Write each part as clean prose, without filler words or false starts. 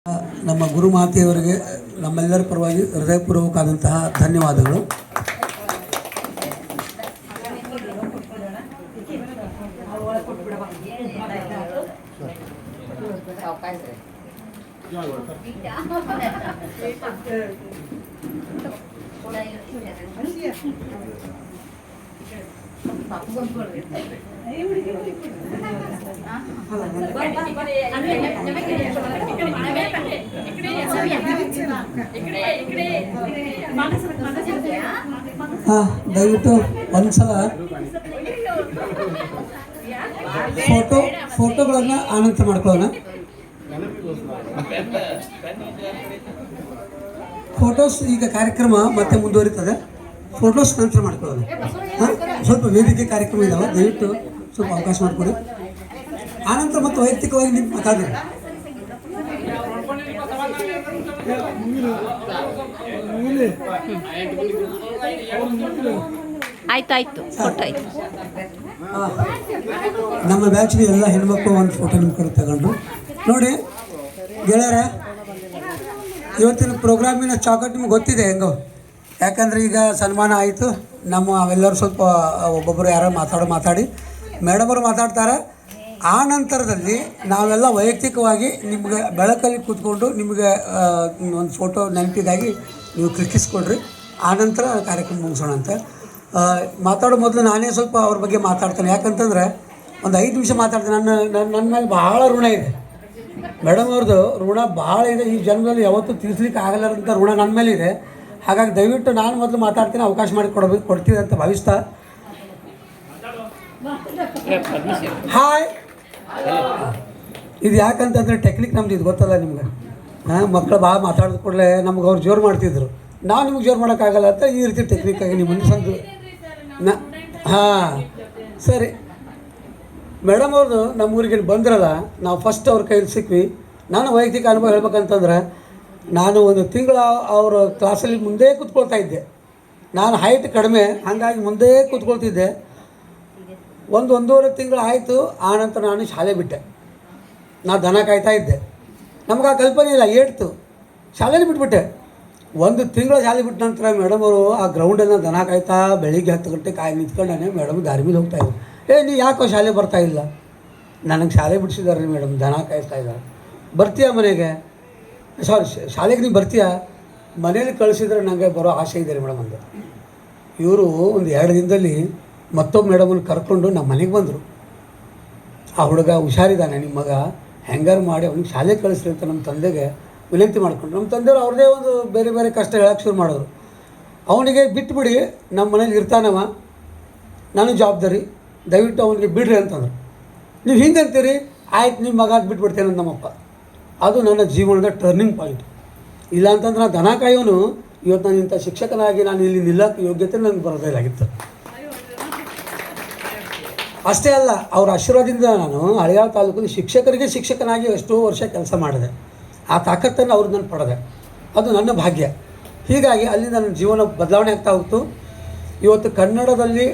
ನಮ್ಮ ಗುರುಮಾತೆಯವರಿಗೆ ನಮ್ಮೆಲ್ಲರ ಪರವಾಗಿ ಹೃದಯಪೂರ್ವಕವಾದಂತಹ ಧನ್ಯವಾದಗಳು. ದಯವಿಟ್ಟು ಒಂದ್ಸಲ ಫೋಟೋಗಳನ್ನು ಆನಂತರ ಮಾಡ್ಕೊಳ್ಳೋಣ. ಫೋಟೋಸ್ ಈಗ ಕಾರ್ಯಕ್ರಮ ಮತ್ತೆ ಮುಂದುವರಿತದೆ. ಫೋಟೋಸ್ ನಂತರ ಮಾಡ್ಕೊಳ್ಳೋಣ. ಸ್ವಲ್ಪ ವೇದಿಕೆ ಕಾರ್ಯಕ್ರಮ ಇದಾವೆ, ದಯವಿಟ್ಟು ಸ್ವಲ್ಪ ಅವಕಾಶ ಮಾಡಿಕೊಡಿ. ಆನಂತರ ಮತ್ತೆ ವೈಯಕ್ತಿಕವಾಗಿ ನೀವು ಮಾತಾಡಿರಿ. ಆಯ್ತಾಯ್ತು, ಫೋಟೋ ಆಯ್ತು. ನಮ್ಮ ಬ್ಯಾಚ್ನ ಎಲ್ಲ ಹೆಣ್ಮಕ್ಳು ಒಂದು ಫೋಟೋ ನಿಮ್ಮ ಕಡೆ ತಗೊಂಡು ನೋಡಿ. ಗೆಳೆಯರ, ಇವತ್ತಿನ ಪ್ರೋಗ್ರಾಮಿನ ಚಾಕಟ್ ನಿಮ್ಗೆ ಗೊತ್ತಿದೆ ಹೆಂಗೋ. ಯಾಕಂದ್ರೆ ಈಗ ಸನ್ಮಾನ ಆಯಿತು. ನಮ್ಮ ಅವೆಲ್ಲರೂ ಸ್ವಲ್ಪ ಒಬ್ಬೊಬ್ಬರು ಯಾರೋ ಮಾತಾಡಿ ಮೇಡಮ್ ಅವರು ಮಾತಾಡ್ತಾರೆ. ಆ ನಂತರದಲ್ಲಿ ನಾವೆಲ್ಲ ವೈಯಕ್ತಿಕವಾಗಿ ನಿಮಗೆ ಬೆಳಕಲ್ಲಿ ಕೂತ್ಕೊಂಡು ನಿಮಗೆ ಒಂದು ಫೋಟೋ ನೆನಪಿಗಾಗಿ ನೀವು ಕ್ಲಿಕ್ಕಿಸ್ಕೊಳ್ರಿ. ಆನಂತರ ಕಾರ್ಯಕ್ರಮ ಮುಗಿಸೋಣ ಅಂತ. ಮಾತಾಡೋ ಮೊದಲು ನಾನೇ ಸ್ವಲ್ಪ ಅವ್ರ ಬಗ್ಗೆ ಮಾತಾಡ್ತೇನೆ. ಯಾಕಂತಂದರೆ ಒಂದು 5 ನಿಮಿಷ ಮಾತಾಡ್ತೇನೆ. ನನ್ನ ಮೇಲೆ ಭಾಳ ಋಣ ಇದೆ. ಮೇಡಮ್ ಅವ್ರದ್ದು ಋಣ ಭಾಳ ಇದೆ. ಈ ಜನ್ಮದಲ್ಲಿ ಯಾವತ್ತೂ ತೀರಿಸ್ಲಿಕ್ಕೆ ಆಗಲಾರಂಥ ಋಣ ನನ್ನ ಮೇಲೆ ಇದೆ. ಹಾಗಾಗಿ ದಯವಿಟ್ಟು ನಾನು ಮೊದಲು ಮಾತಾಡ್ತೀನಿ, ಅವಕಾಶ ಮಾಡಿ ಕೊಡ್ತೀವಿ ಅಂತ ಭಾವಿಸ್ತಾ. ಹಾಯ್. ಇದು ಯಾಕಂತಂದರೆ ಟೆಕ್ನಿಕ್ ನಮ್ದು ಇದು ಗೊತ್ತಲ್ಲ ನಿಮ್ಗೆ. ಮಕ್ಕಳು ಭಾಳ ಮಾತಾಡಿದ ಕೂಡಲೇ ನಮ್ಗೆ ಅವ್ರು ಜೋರು ಮಾಡ್ತಿದ್ರು. ನಾವು ನಿಮ್ಗೆ ಜೋರು ಮಾಡೋಕ್ಕಾಗಲ್ಲ ಅಂತ ಈ ರೀತಿ ಟೆಕ್ನಿಕ್ಕಾಗಿ ನಿಮ್ಮ ಮುಂದೆ ಸಂದು ಸರಿ. ಮೇಡಮ್ ಅವ್ರದ್ದು ನಮ್ಮ ಊರಿಗೆ ಬಂದ್ರಲ್ಲ, ನಾವು ಫಸ್ಟ್ ಅವ್ರ ಕೈಯಲ್ಲಿ ಸಿಕ್ವಿ. ನಾನು ವೈಯಕ್ತಿಕ ಅನುಭವ ಹೇಳ್ಬೇಕಂತಂದ್ರೆ, ನಾನು ಒಂದು ತಿಂಗಳ ಅವ್ರ ಕ್ಲಾಸಲ್ಲಿ ಮುಂದೆ ಕೂತ್ಕೊಳ್ತಾ ಇದ್ದೆ. ನಾನು ಹೈಟ್ ಕಡಿಮೆ, ಹಾಗಾಗಿ ಮುಂದೆ ಕೂತ್ಕೊಳ್ತಿದ್ದೆ. ಒಂದೂವರೆ ತಿಂಗಳು ಆಯಿತು. ಆನಂತರ ನಾನು ಶಾಲೆ ಬಿಟ್ಟೆ. ನಾನು ದನ ಕಾಯ್ತಾ ಇದ್ದೆ. ನಮ್ಗೆ ಆ ಕಲ್ಪನೆ ಇಲ್ಲ, ಏಡ್ತು. ಶಾಲೆಯಲ್ಲಿ ಬಿಟ್ಬಿಟ್ಟೆ. 1 ತಿಂಗಳ ಶಾಲೆ ಬಿಟ್ಟ ನಂತರ ಮೇಡಮ್ ಅವರು ಆ ಗ್ರೌಂಡನ್ನು ದನ ಕಾಯ್ತಾ ಬೆಳಿಗ್ಗೆ 10 ಗಂಟೆ ನಿಂತ್ಕೊಂಡಾನೆ ಮೇಡಮ್ ದಾರಿ ಮೇಲೆ ಹೋಗ್ತಾಯಿದ್ರು. ನೀ ಯಾಕೋ ಶಾಲೆ ಬರ್ತಾಯಿಲ್ಲ? ನನಗೆ ಶಾಲೆ ಬಿಡಿಸಿದಾರೆ ಮೇಡಮ್, ದನ ಕಾಯ್ತಾ ಇದ್ದಾರೆ. ಬರ್ತೀಯಾ ಮನೆಗೆ? ಶಾಲೆಗೆ ನೀವು ಬರ್ತೀಯಾ? ಮನೇಲಿ ಕಳಿಸಿದ್ರೆ ನನಗೆ ಬರೋ ಆಸೆ ಇದೆ ರೀ ಮೇಡಮ್ ಅಂದೆ. ಇವರು ಒಂದು 2 ದಿನದಲ್ಲಿ ಮತ್ತೊಬ್ಬ ಮೇಡಮನ್ನು ಕರ್ಕೊಂಡು ನಮ್ಮ ಮನೆಗೆ ಬಂದರು. ಆ ಹುಡುಗ ಹುಷಾರಿದ್ದಾನೆ, ನಿಮ್ಮ ಮಗ ಹೆಂಗಾರು ಮಾಡಿ ಅವ್ನಿಗೆ ಶಾಲೆ ಕಳಿಸ್ರಿ ಅಂತ ನಮ್ಮ ತಂದೆಗೆ ವಿನಂತಿ ಮಾಡ್ಕೊಂಡು, ನಮ್ಮ ತಂದೆಯವರು ಅವ್ರದ್ದೇ ಒಂದು ಬೇರೆ ಬೇರೆ ಕಷ್ಟ ಹೇಳೋಕ್ಕೆ ಶುರು ಮಾಡಿದ್ರು. ಅವನಿಗೆ ಬಿಟ್ಟುಬಿಡಿ, ನಮ್ಮ ಮನೇಲಿ ಇರ್ತಾನವ, ನಾನು ಜವಾಬ್ದಾರಿ, ದಯವಿಟ್ಟು ಅವನಿಗೆ ಬಿಡ್ರಿ ಅಂತಂದ್ರು. ನೀವು ಹಿಂಗೆ ಅಂತೀರಿ, ಆಯ್ತು ನಿಮ್ಮ ಮಗ ಬಿಟ್ಬಿಡ್ತೇನೆ ನಮ್ಮಪ್ಪ. ಅದು ನನ್ನ ಜೀವನದ ಟರ್ನಿಂಗ್ ಪಾಯಿಂಟ್. ಇಲ್ಲ ಅಂತಂದ್ರೆ ನಾನು ದನ ಕಾಯೋನು ಇವತ್ತು ನಾನು ಇಂಥ ಶಿಕ್ಷಕನಾಗಿ ನಾನು ಇಲ್ಲಿ ನಿಲ್ಲಕ್ಕೆ ಯೋಗ್ಯತೆ ನನಗೆ ಬರೋದಿಲ್ಲಾಗಿತ್ತು. ಅಷ್ಟೇ ಅಲ್ಲ, ಅವರ ಆಶೀರ್ವಾದದಿಂದ ನಾನು ಹಳೆಯಾಳ ತಾಲೂಕಲ್ಲಿ ಶಿಕ್ಷಕರಿಗೆ ಶಿಕ್ಷಕನಾಗಿ ಎಷ್ಟೋ ವರ್ಷ ಕೆಲಸ ಮಾಡಿದೆ. ಆ ತಾಕತ್ತನ್ನು ಅವ್ರು ನಾನು ಪಡೆದೆ. ಅದು ನನ್ನ ಭಾಗ್ಯ. ಹೀಗಾಗಿ ಅಲ್ಲಿಂದ ನನ್ನ ಜೀವನ ಬದಲಾವಣೆ ಆಗ್ತಾ ಹೋಗ್ತು. ಇವತ್ತು ಕನ್ನಡದಲ್ಲಿ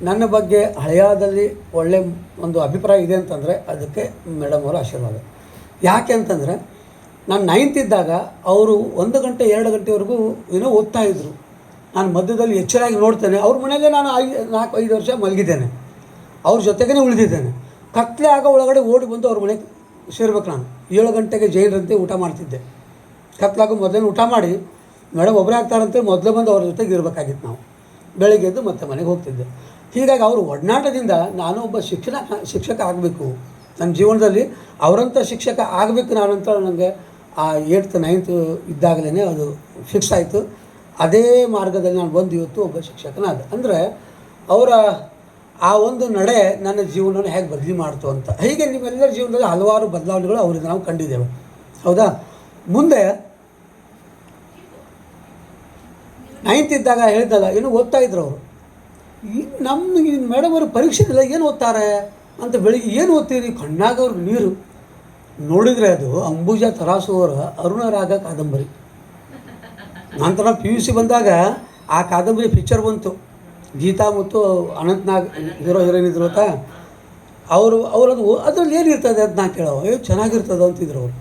ನನ್ನ ಬಗ್ಗೆ ಹಳೆಯಾದಲ್ಲಿ ಒಳ್ಳೆಯ ಒಂದು ಅಭಿಪ್ರಾಯ ಇದೆ ಅಂತಂದರೆ ಅದಕ್ಕೆ ಮೇಡಮ್ ಅವರ ಆಶೀರ್ವಾದ. ಯಾಕೆ ಅಂತಂದರೆ, ನಾನು 9th ಇದ್ದಾಗ ಅವರು 1 ಗಂಟೆ 2 ಗಂಟೆವರೆಗೂ ಏನೋ ಓದ್ತಾಯಿದ್ರು. ನಾನು ಮಧ್ಯದಲ್ಲಿ ಎಚ್ಚರಾಗಿ ನೋಡ್ತೇನೆ. ಅವ್ರ ಮನೆಯಲ್ಲೇ ನಾನು 4-5 ವರ್ಷ ಮಲಗಿದ್ದೇನೆ. ಅವ್ರ ಜೊತೆಗೇ ಉಳಿದಿದ್ದೇನೆ. ಕತ್ಲೆ ಆಗ ಒಳಗಡೆ ಓಡಿ ಬಂದು ಅವ್ರ ಮನೆಗೆ ಸೇರ್ಬೇಕು. ನಾನು 7 ಗಂಟೆಗೆ ಜೈನರಂತೆ ಊಟ ಮಾಡ್ತಿದ್ದೆ. ಕತ್ಲಾಗ ಮೊದಲೇ ಊಟ ಮಾಡಿ ಮೇಡಮ್ ಒಬ್ಬರೇ ಆಗ್ತಾರಂತೆ ಮೊದಲೇ ಬಂದು ಅವ್ರ ಜೊತೆಗೆ ಇರಬೇಕಾಗಿತ್ತು. ನಾವು ಬೆಳಗ್ಗೆ ಎದ್ದು ಮತ್ತೆ ಮನೆಗೆ ಹೋಗ್ತಿದ್ದೆ. ಹೀಗಾಗಿ ಅವರು ಒಡನಾಟದಿಂದ ನಾನು ಒಬ್ಬ ಶಿಕ್ಷಕ ಆಗಬೇಕು, ನನ್ನ ಜೀವನದಲ್ಲಿ ಅವರಂಥ ಶಿಕ್ಷಕ ಆಗಬೇಕು ನಾನು ಅಂತ ನನಗೆ ಆ 8th 9th ಇದ್ದಾಗಲೇ ಅದು ಫಿಕ್ಸ್ ಆಯಿತು. ಅದೇ ಮಾರ್ಗದಲ್ಲಿ ನಾನು ಬಂದು ಇವತ್ತು ಒಬ್ಬ ಶಿಕ್ಷಕನಾದ. ಅಂದರೆ ಅವರ ಆ ಒಂದು ನಡೆ ನನ್ನ ಜೀವನವನ್ನು ಹೇಗೆ ಬದಲಿ ಮಾಡ್ತು ಅಂತ. ಹೀಗೆ ನಿಮ್ಮೆಲ್ಲರ ಜೀವನದಲ್ಲಿ ಹಲವಾರು ಬದಲಾವಣೆಗಳು ಅವರಿಂದ ನಾವು ಕಂಡಿದ್ದೇವೆ, ಹೌದಾ? ಮುಂದೆ 9th ಇದ್ದಾಗ ಹೇಳಿದ್ದಲ್ಲ, ಏನು ಓದ್ತಾಯಿದ್ರು ಅವರು. ನಮ್ಗೆ ಮೇಡಮ್ ಅವರು ಪರೀಕ್ಷೆ ಇಲ್ಲ, ಏನು ಓದ್ತಾರೆ ಅಂತ ಬೆಳಿಗ್ಗೆ ಏನು ಓದ್ತೀರಿ? ಕಣ್ಣಾಗ ಅವ್ರಿಗೆ ನೀರು ನೋಡಿದರೆ ಅದು ಅಂಬುಜಾ ತರಾಸು ಅವರ ಅರುಣರಾಗ ಕಾದಂಬರಿ. ನಂತರ PUC ಬಂದಾಗ ಆ ಕಾದಂಬರಿ ಪಿಕ್ಚರ್ ಬಂತು. ಗೀತಾ ಮತ್ತು ಅನಂತ್ನಾಗ್ ಹೀರೋ ಹೀರೋಯಿನ್ ಇದ್ರು ಗೊತ್ತಾ. ಅವರು ಅದು ಅದರಲ್ಲಿ ಏನಿರ್ತದೆ ಅಂತ ನಾ ಕೇಳೋ, ಚೆನ್ನಾಗಿರ್ತದೆ ಅಂತಿದ್ರು ಅವರು.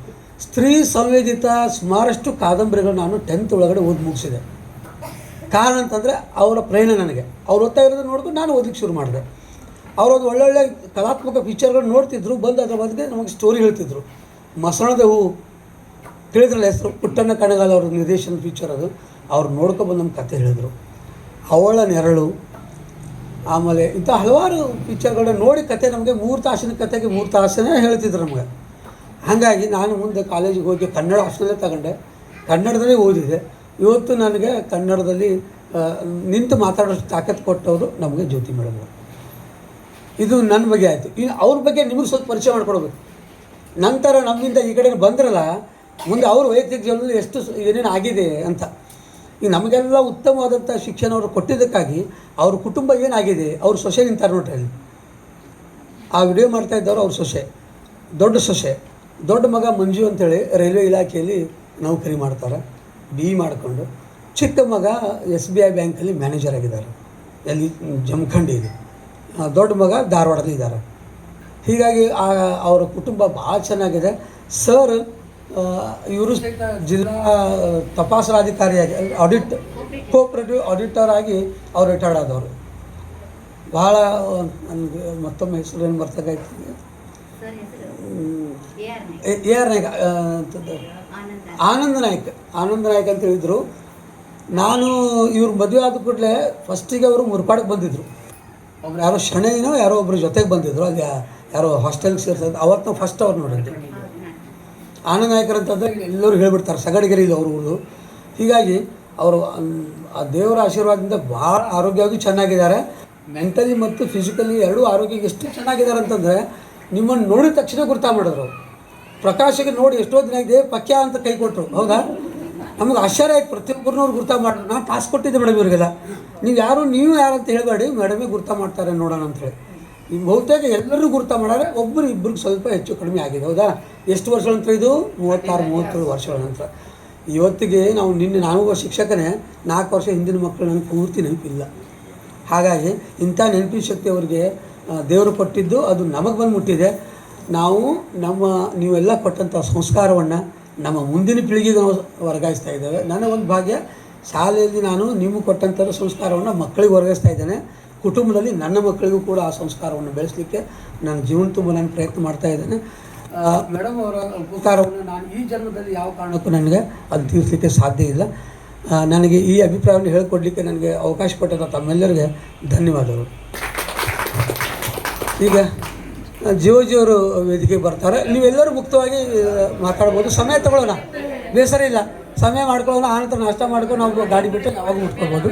ಸ್ತ್ರೀ ಸಂವೇದಿತ ಸುಮಾರಷ್ಟು ಕಾದಂಬರಿಗಳು ನಾನು 10th ಒಳಗಡೆ ಓದಿ ಮುಗಿಸಿದೆ. ಕಾರಣ ಅಂತಂದರೆ ಅವರ ಪ್ರೇರಣೆ ನನಗೆ. ಅವ್ರು ಓದ್ತಾ ಇರೋದು ನೋಡ್ಕೊಂಡು ನಾನು ಓದಲಿಕ್ಕೆ ಶುರು ಮಾಡಿದೆ. ಅವರೊಂದು ಒಳ್ಳೊಳ್ಳೆ ಕಲಾತ್ಮಕ ಪಿಕ್ಚರ್ಗಳು ನೋಡ್ತಿದ್ರು, ಬಂದು ಅದರ ಬಗ್ಗೆ ನಮಗೆ ಸ್ಟೋರಿ ಹೇಳ್ತಿದ್ರು. ಮಸಣದ ಹೂ ತಿಳಿದ್ರಲ್ಲ ಹೆಸರು, ಪುಟ್ಟಣ್ಣ ಕಣಗಾಲ್ ಅವ್ರ ನಿರ್ದೇಶನ ಪಿಕ್ಚರ್ ಅದು. ಅವ್ರು ನೋಡ್ಕೊಬಂದು ನಮ್ಮ ಕತೆ ಹೇಳಿದರು. ಅವಳ ನೆರಳು, ಆಮೇಲೆ ಇಂಥ ಹಲವಾರು ಪಿಕ್ಚರ್ಗಳನ್ನ ನೋಡಿ ಕತೆ ನಮಗೆ 3 ತಾಸಿನ ಕತೆಗೆ 3 ತಾಸನೇ ಹೇಳ್ತಿದ್ರು ನಮಗೆ. ಹಾಗಾಗಿ ನಾನು ಮುಂದೆ ಕಾಲೇಜಿಗೆ ಹೋಗಿ ಕನ್ನಡ ಆಪ್ಷನಲ್ಲೇ ತಗೊಂಡೆ, ಕನ್ನಡದಲ್ಲೇ ಓದಿದೆ. ಇವತ್ತು ನನಗೆ ಕನ್ನಡದಲ್ಲಿ ನಿಂತು ಮಾತಾಡೋಷ್ಟು ತಾಕತ್ತು ಕೊಟ್ಟವರು ನಮಗೆ ಜ್ಯೋತಿ ಮೇಡಮ್ ಅವರು. ಇದು ನನ್ನ ಬಗ್ಗೆ ಆಯಿತು. ಇನ್ನು ಅವ್ರ ಬಗ್ಗೆ ನಿಮಗೆ ಸ್ವಲ್ಪ ಪರಿಚಯ ಮಾಡ್ಕೊಡ್ಬೇಕು. ನಂತರ ನಮ್ಮಿಂದ ಈ ಕಡೆ ಬಂದ್ರಲ್ಲ, ಮುಂದೆ ಅವ್ರ ವೈಯಕ್ತಿಕ ಜೀವನದಲ್ಲಿ ಎಷ್ಟು ಏನೇನು ಆಗಿದೆ ಅಂತ. ಈಗ ನಮಗೆಲ್ಲ ಉತ್ತಮವಾದಂಥ ಶಿಕ್ಷಣ ಅವರು ಕೊಟ್ಟಿದ್ದಕ್ಕಾಗಿ ಅವ್ರ ಕುಟುಂಬ ಏನಾಗಿದೆ, ಅವ್ರ ಸೊಸೆ ನಿಂತಾರೆ ನೋಡ್ರಿ ಅಲ್ಲಿ. ಆ ವಿಡಿಯೋ ಮಾಡ್ತಾ ಇದ್ದವರು ಅವ್ರ ಸೊಸೆ, ದೊಡ್ಡ ಸೊಸೆ. ದೊಡ್ಡ ಮಗ ಮಂಜು ಅಂತೇಳಿ ರೈಲ್ವೆ ಇಲಾಖೆಯಲ್ಲಿ ನೌಕರಿ ಮಾಡ್ತಾರೆ, BE ಮಾಡಿಕೊಂಡು. ಚಿಕ್ಕ ಮಗ SBI ಬ್ಯಾಂಕಲ್ಲಿ ಮ್ಯಾನೇಜರ್ ಆಗಿದ್ದಾರೆ, ಎಲ್ಲಿ ಜಮಖಂಡಿಯಲ್ಲಿ. ದೊಡ್ಡ ಮಗ ಧಾರವಾಡದಲ್ಲಿ ಇದ್ದಾರೆ. ಹೀಗಾಗಿ ಅವರ ಕುಟುಂಬ ಭಾಳ ಚೆನ್ನಾಗಿದೆ. ಸರ್ ಇವರು ಜಿಲ್ಲಾ ತಪಾಸಣಾಧಿಕಾರಿಯಾಗಿ ಕೋಆಪರೇಟಿವ್ ಆಡಿಟರ್ ಆಗಿ ಅವ್ರು ರಿಟೈರ್ಡ್ ಆದವರು. ಭಾಳ ನನಗೆ ಮತ್ತೊಮ್ಮೆ ಹೆಸರು ಏನು ಬರ್ತಾಯಿತ್ತು, AR ನಾಯ್ಕ ಅಂತದ್ದು, ಆನಂದ ನಾಯ್ಕ ಅಂತ ಹೇಳಿದರು. ನಾನು ಇವ್ರು ಮದುವೆ ಆದ ಕೂಡಲೇ ಫಸ್ಟಿಗೆ ಅವರು ಮುರ್ಪಾಡಕ್ಕೆ ಬಂದಿದ್ದರು. ಒಬ್ರು ಯಾರೋ ಶಣೆನೋ ಯಾರೋ ಒಬ್ಬರು ಜೊತೆಗೆ ಬಂದಿದ್ದರು. ಅಲ್ಲಿ ಯಾರೋ ಹಾಸ್ಟೆಲ್ಗೆ ಸೇರಿಸೋದು. ಅವತ್ತು ನಾವು ಫಸ್ಟ್ ಅವ್ರು ನೋಡಿದ್ದೆ. ಆನಂದ ನಾಯ್ಕರ್ ಅಂತಂದರೆ ಎಲ್ಲರೂ ಹೇಳ್ಬಿಡ್ತಾರೆ, ಸಗಡಿಗೆರೆಯಲ್ಲಿ ಅವರು. ಹೀಗಾಗಿ ಅವರು ಆ ದೇವರ ಆಶೀರ್ವಾದದಿಂದ ಭಾಳ ಆರೋಗ್ಯವಾಗಿ ಚೆನ್ನಾಗಿದ್ದಾರೆ. ಮೆಂಟಲಿ ಮತ್ತು ಫಿಸಿಕಲಿ ಎರಡೂ ಆರೋಗ್ಯ ಎಷ್ಟು ಚೆನ್ನಾಗಿದ್ದಾರೆ ಅಂತಂದರೆ ನಿಮ್ಮನ್ನು ನೋಡಿದ ತಕ್ಷಣ ಗುರ್ತಾ ಮಾಡಿದ್ರು. ಪ್ರಕಾಶಿಗೆ ನೋಡಿ ಎಷ್ಟೋ ದಿನ ಇದೆ ಪಕ್ಯ ಅಂತ ಕೈ ಕೊಟ್ಟರು. ಹೌದಾ, ನಮಗೆ ಆಶ್ಚರ್ಯ ಆಯ್ತು. ಪ್ರತಿಯೊಬ್ಬರನ್ನವ್ರು ಗುರ್ತಾ ಮಾಡಿದ್ರು. ನಾನು ಟಾಸ್ಕ್ ಕೊಟ್ಟಿದ್ದೆ ಮೇಡಮ್ ಇವರಿಗೆಲ್ಲ, ನೀವು ಯಾರು ಅಂತ ಹೇಳಬೇಡಿ, ಮೇಡಮೇ ಗುರ್ತಾ ಮಾಡ್ತಾರೆ ನೋಡೋಣ ಅಂಥೇಳಿ. ಈಗ ಬಹುತೇಕ ಎಲ್ಲರೂ ಗುರ್ತಾ ಮಾಡಾರೆ, ಒಬ್ಬರು ಇಬ್ಬರಿಗೆ ಸ್ವಲ್ಪ ಹೆಚ್ಚು ಕಡಿಮೆ ಆಗಿದೆ. ಹೌದಾ, ಎಷ್ಟು ವರ್ಷಗಳ ನಂತರ ಇದು 36-37 ವರ್ಷಗಳ ನಂತರ. ಇವತ್ತಿಗೆ ನಾನು ಶಿಕ್ಷಕನೇ, 4 ವರ್ಷ ಹಿಂದಿನ ಮಕ್ಕಳು ನನಗೆ ಪೂರ್ತಿ ನೆನಪಿಲ್ಲ. ಹಾಗಾಗಿ ಇಂಥ ನೆನಪಿನ ಶಕ್ತಿ ಅವರಿಗೆ ದೇವರು ಕೊಟ್ಟಿದ್ದು, ಅದು ನಮಗೆ ಬಂದು ಮುಟ್ಟಿದೆ. ನೀವೆಲ್ಲ ಕೊಟ್ಟಂಥ ಸಂಸ್ಕಾರವನ್ನು ನಮ್ಮ ಮುಂದಿನ ಪೀಳಿಗೆಗೆ ನಾವು ವರ್ಗಾಯಿಸ್ತಾ ಇದ್ದೇವೆ. ನನಗೊಂದು ಭಾಗ್ಯ, ಶಾಲೆಯಲ್ಲಿ ನಾನು ನಿಮಗೆ ಕೊಟ್ಟಂಥ ಸಂಸ್ಕಾರವನ್ನು ಮಕ್ಕಳಿಗೆ ವರ್ಗಾಯಿಸ್ತಾ ಇದ್ದೇನೆ. ಕುಟುಂಬದಲ್ಲಿ ನನ್ನ ಮಕ್ಕಳಿಗೂ ಕೂಡ ಆ ಸಂಸ್ಕಾರವನ್ನು ಬೆಳೆಸಲಿಕ್ಕೆ ನನ್ನ ಜೀವನ ತುಂಬ ನಾನು ಪ್ರಯತ್ನ ಮಾಡ್ತಾ ಇದ್ದೇನೆ. ಮೇಡಮ್ ಅವರ ಉಪಕಾರವನ್ನು ನಾನು ಈ ಜನ್ಮದಲ್ಲಿ ಯಾವ ಕಾರಣಕ್ಕೂ ನನಗೆ ಅದು ತೀರಿಸಲಿಕ್ಕೆ ಸಾಧ್ಯ ಇಲ್ಲ. ನನಗೆ ಈ ಅಭಿಪ್ರಾಯವನ್ನು ಹೇಳಿಕೊಡ್ಲಿಕ್ಕೆ ನನಗೆ ಅವಕಾಶ ಕೊಟ್ಟಂಥ ತಮ್ಮೆಲ್ಲರಿಗೆ ಧನ್ಯವಾದಗಳು. ಈಗ ಜೀವಜಿಯವರು ವೇದಿಕೆಗೆ ಬರ್ತಾರೆ. ನೀವೆಲ್ಲರೂ ಮುಕ್ತವಾಗಿ ಮಾತಾಡ್ಬೋದು. ಸಮಯ ತಗೊಳ್ಳೋಣ, ಬೇಸರ ಇಲ್ಲ, ಸಮಯ ಮಾಡ್ಕೊಳ್ಳೋಣ. ಆನಂತರ ನಾಷ್ಟ ಮಾಡ್ಕೊಂಡು ನಾವು ಗಾಡಿ ಬಿಟ್ಟು ಯಾವಾಗ ಮುಟ್ಕೋಬೋದು.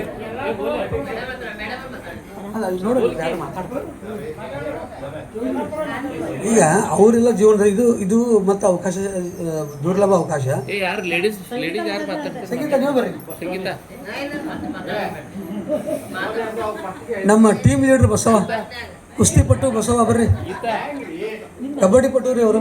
ಅಲ್ಲ ನೋಡಿ, ಯಾರು ಮಾತಾಡ್ತಾರೆ ಈಗ ಅವರೆಲ್ಲ ಜೀವನದಲ್ಲಿ ಇದು ಮತ್ತು ಅವಕಾಶ ದುರ್ಲಭ ಅವಕಾಶ. ಸಂಗೀತ ನೀವು ಬರ್ರಿ. ನಮ್ಮ ಟೀಮ್ ಲೀಡರ್ ಬಸವ, ಕುಸ್ತಿಪಟ್ಟು ಬಸವ ಬರ್ರಿ. ಕಬಡ್ಡಿ ಪಟು ರೀ ಅವರು.